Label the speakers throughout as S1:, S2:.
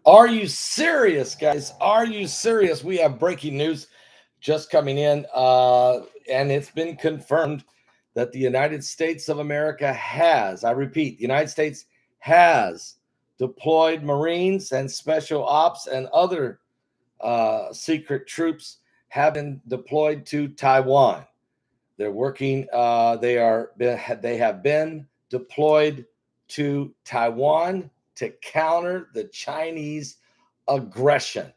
S1: Are you serious, guys? Are you serious? We have breaking news just coming in, and it's been confirmed that the United States of America has, I repeat, the United States has deployed Marines and special ops and other secret troops have been deployed to Taiwan. They're working. They have been deployed to Taiwan to counter the Chinese aggression.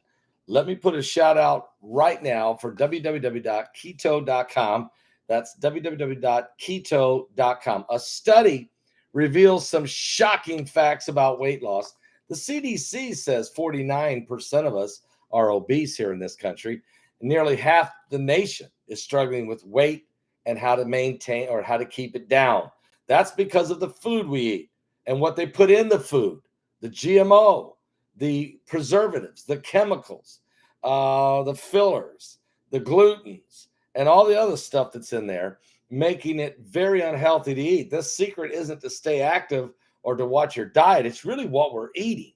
S1: Let me put a shout out right now for www.keto.com. That's www.keto.com. A study reveals some shocking facts about weight loss. The CDC says 49% of us are obese here in this country. Nearly half the nation is struggling with weight and how to maintain or how to keep it down. That's because of the food we eat and what they put in the food, the GMO, the preservatives, the chemicals, the fillers, the glutens, and all the other stuff that's in there, making it very unhealthy to eat. This secret isn't to stay active or to watch your diet. It's really what we're eating.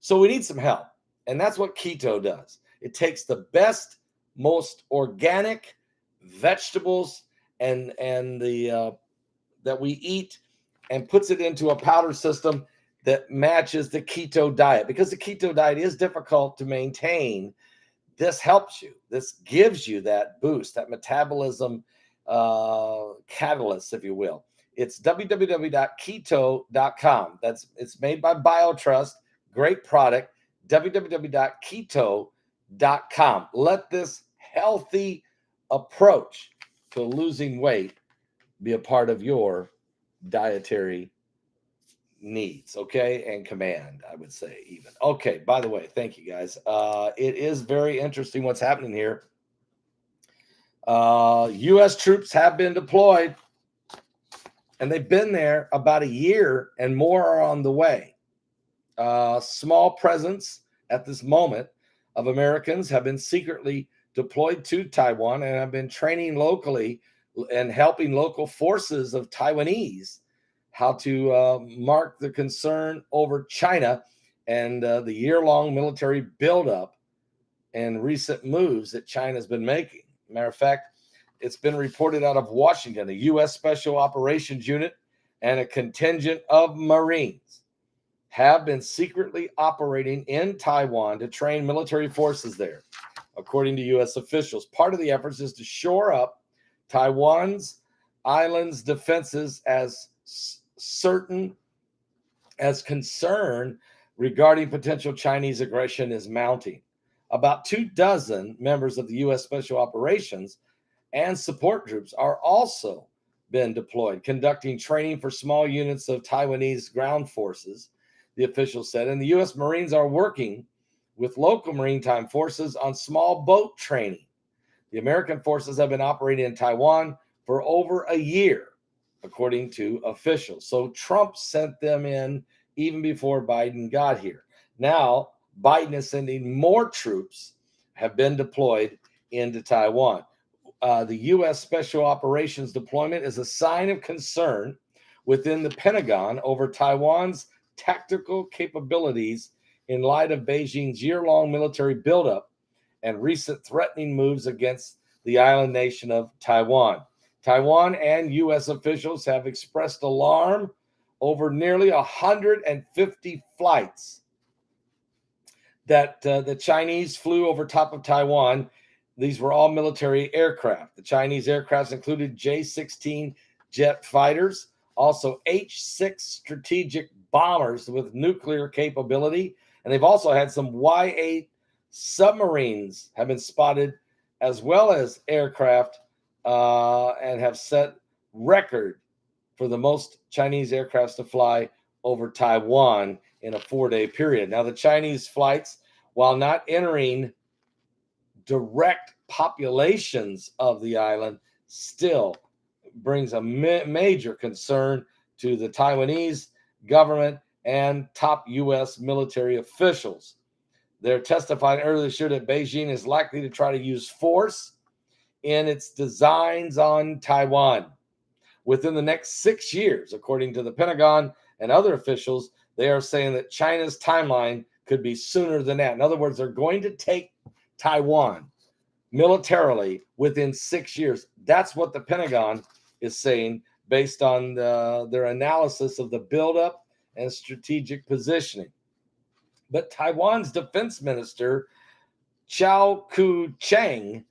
S1: So we need some help. And that's what keto does. It takes the best, most organic vegetables and the that we eat and puts it into a powder system that matches the keto diet, because the keto diet is difficult to maintain. This helps you. This gives you that boost, that metabolism catalyst, if you will. It's www.keto.com. It's made by BioTrust. Great product. www.keto.com. Let this healthy approach to losing weight be a part of your dietary needs, okay, and command, I would say, even. Okay, by the way, thank you guys. It is very interesting what's happening here. U.S. troops have been deployed, and they've been there about a year, and more are on the way. Small presence at this moment of Americans have been secretly deployed to Taiwan and have been training locally and helping local forces of Taiwanese how to mark the concern over China and the year-long military buildup and recent moves that China's been making. Matter of fact, it's been reported out of Washington, a U.S. Special Operations Unit and a contingent of Marines have been secretly operating in Taiwan to train military forces there, according to U.S. officials. Part of the efforts is to shore up Taiwan's island's defenses as certain as concern regarding potential Chinese aggression is mounting. About 24 members of the U.S. Special Operations and support groups are also been deployed, conducting training for small units of Taiwanese ground forces, the official said. And the U.S. Marines are working with local maritime forces on small boat training. The American forces have been operating in Taiwan for over a year, according to officials. So Trump sent them in even before Biden got here. Now, Biden is sending more troops have been deployed into Taiwan. The U.S. Special Operations deployment is a sign of concern within the Pentagon over Taiwan's tactical capabilities in light of Beijing's year-long military buildup and recent threatening moves against the island nation of Taiwan. Taiwan and U.S. officials have expressed alarm over nearly 150 flights that the Chinese flew over top of Taiwan. These were all military aircraft. The Chinese aircrafts included J-16 jet fighters, also H-6 strategic bombers with nuclear capability, and they've also had some Y-8 submarines have been spotted, as well as aircraft, and have set record for the most Chinese aircrafts to fly over Taiwan in a 4-day period. Now, the Chinese flights, while not entering direct populations of the island, still brings a major concern to the Taiwanese government and top U.S. military officials. They're testifying earlier this year that Beijing is likely to try to use force in its designs on Taiwan within the next 6 years, according to the Pentagon and other officials. They are saying that China's timeline could be sooner than that. In other words, they're going to take Taiwan militarily within 6 years. That's what the Pentagon is saying based on their analysis of the buildup and strategic positioning. But Taiwan's defense minister, Chao Ku-cheng,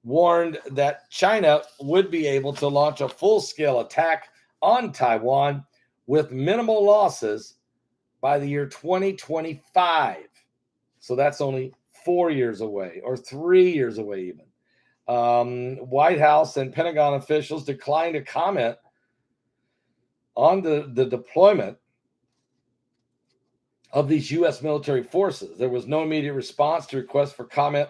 S1: warned that China would be able to launch a full-scale attack on Taiwan with minimal losses by the year 2025. So that's only 4 years away, or 3 years away even. White House and Pentagon officials declined to comment on the deployment of these U.S. military forces. There was no immediate response to requests for comment.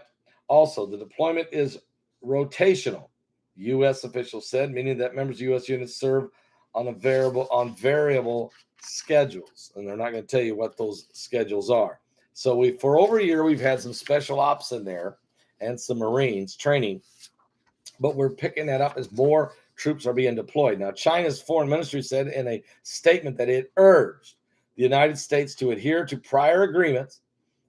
S1: Also, the deployment is rotational, U.S. officials said, meaning that members of U.S. units serve on variable schedules, and they're not going to tell you what those schedules are. So for over a year, we've had some special ops in there and some Marines training, but we're picking that up as more troops are being deployed. Now, China's foreign ministry said in a statement that it urged the United States to adhere to prior agreements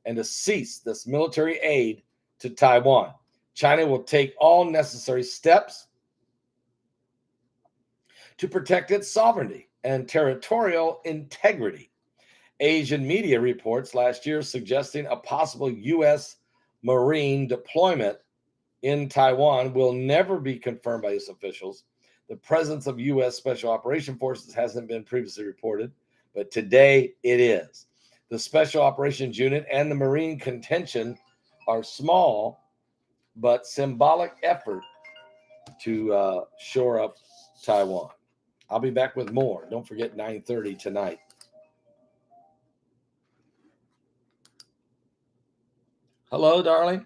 S1: and to cease this military aid to Taiwan. China will take all necessary steps to protect its sovereignty and territorial integrity. Asian media reports last year suggesting a possible U.S. Marine deployment in Taiwan will never be confirmed by its officials. The presence of U.S. Special Operation Forces hasn't been previously reported, but today it is. The Special Operations Unit and the Marine contingent are small but symbolic effort to shore up Taiwan. I'll be back with more. Don't forget 9:30 tonight. Hello, darling.